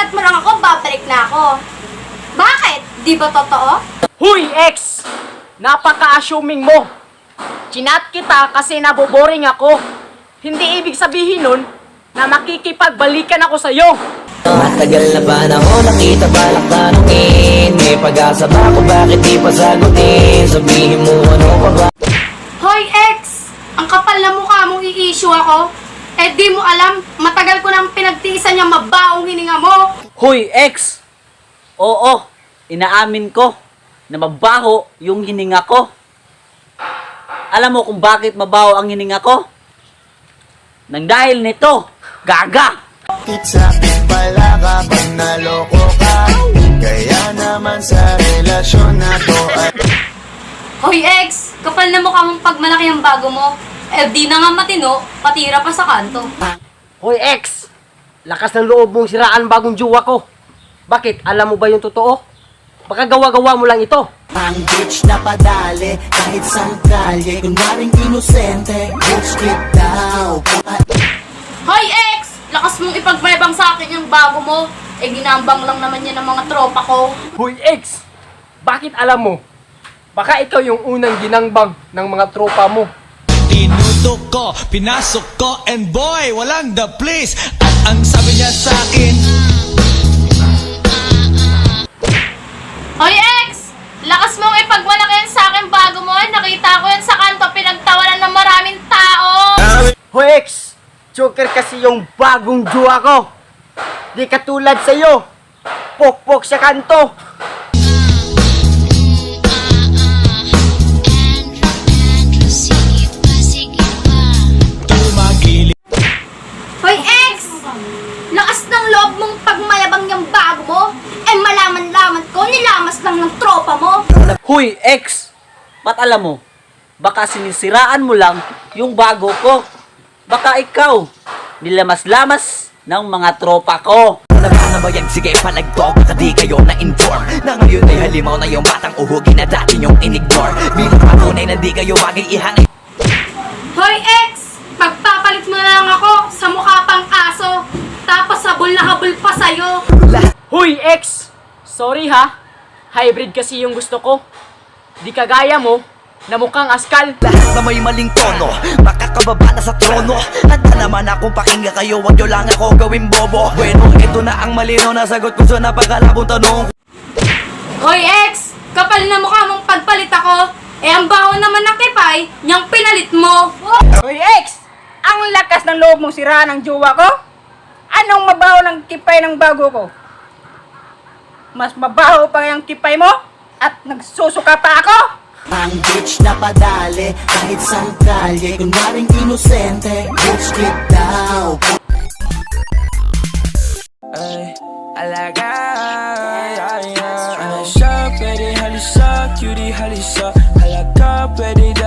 Pagpapalat mo lang ako, babalik na ako. Bakit? Di ba totoo? Huy, ex! Napaka-assuming mo. Chinat kita kasi naboboring ako. Hindi ibig sabihin nun na makikipagbalikan ako sa'yo. Matagal na panahon nakita balak tanungin. May pag-asa ba kung bakit di pa sagutin? Sabihin mo ano pa ba? Hoy, ex! Ang kapal na mukha mong i-issue ako. Eh di mo alam, matagal ko nang pinagtiisan yung mabaong hininga mo. Hoy, ex! Oo, inaamin ko na mabaho yung hininga ko. Alam mo kung bakit mabaho ang hininga ko? Nang dahil nito, gaga! Sakit pala kapag naloko ka. Kaya naman sa relasyon na to ay Hoy, ex! Kapal na mukha mong pagmalaki ang bago mo. Eh di na nga matino, patira pa sa kanto. Hoy, ex! Lakas ng loob mong siraan bagong jowa ko. Bakit? Alam mo ba yung totoo? Baka gawa-gawa mo lang ito. ang bitch na padali. Kahit saan kalye, kunwaring inosente. Bitch get down. Hoy, ex! Lakas mong ipagmayabang sa akin yung bago mo. Eh ginambang lang naman yan ng mga tropa ko. Hoy, ex! Bakit alam mo? Baka ikaw yung unang ginangbang ng mga tropa mo. Tinutok ko, pinasok ko, and boy, walang the place. At ang sabi niya sa akin, Hoy, ex! Lakas mong ipagmalaki yan sa akin bago mo. Nakita ko yan sa kanto, pinagtawanan ng maraming tao. Hoy, ex! Joker kasi yung bagong jowa ko. Di katulad sa'yo. Pokpok sa kanto. tumagili. Hoy, ex! Lakas ng loob mong pagmayabang yung bago mo. Eh malaman-laman ko, nilamas lang ng tropa mo. Huy, ex! Ba't alam mo? Baka sinisiraan mo lang yung bago ko. Baka ikaw, nilamas-lamas ng mga tropa ko. Nabayag, sige palagtok. Baka di kayo na-inform na ngayon ay halimaw na yung batang uhugin na dati yung in-ignore. Bilang patunay na di kayo mag-iihangay. Hoy, ex! Magpapalit mo na lang ako sa mukha pang aso. Tapos habol na habol pa sa'yo. Huy, ex! Sorry ha. Hybrid kasi yung gusto ko. Di kagaya mo na mukhang askal. Lahat na may maling tono, makakababa na sa trono. Handa naman akong pakinggan kayo, wag nyo lang ako gawing bobo. Bueno, ito na ang malino na sagot ko sa napakalabong tanong. Hoy, ex! Kapal na mukha mong pagpalit ako. Eh, ang baho naman ng kipay, niyang pinalit mo. Hoy, ex! Ang lakas ng loob mong siraan ng jowa ko? Anong mabaho ng kipay ng bago ko? Mas mabaho pa yung kipay mo? At nagsusuka pa ako? ang bitch na padali. Kahit saan kalye, kunwaring inosente. Bitch get down. Alaga, halisa, pwede halisa, cutie halisa. Halaga, pwede dali.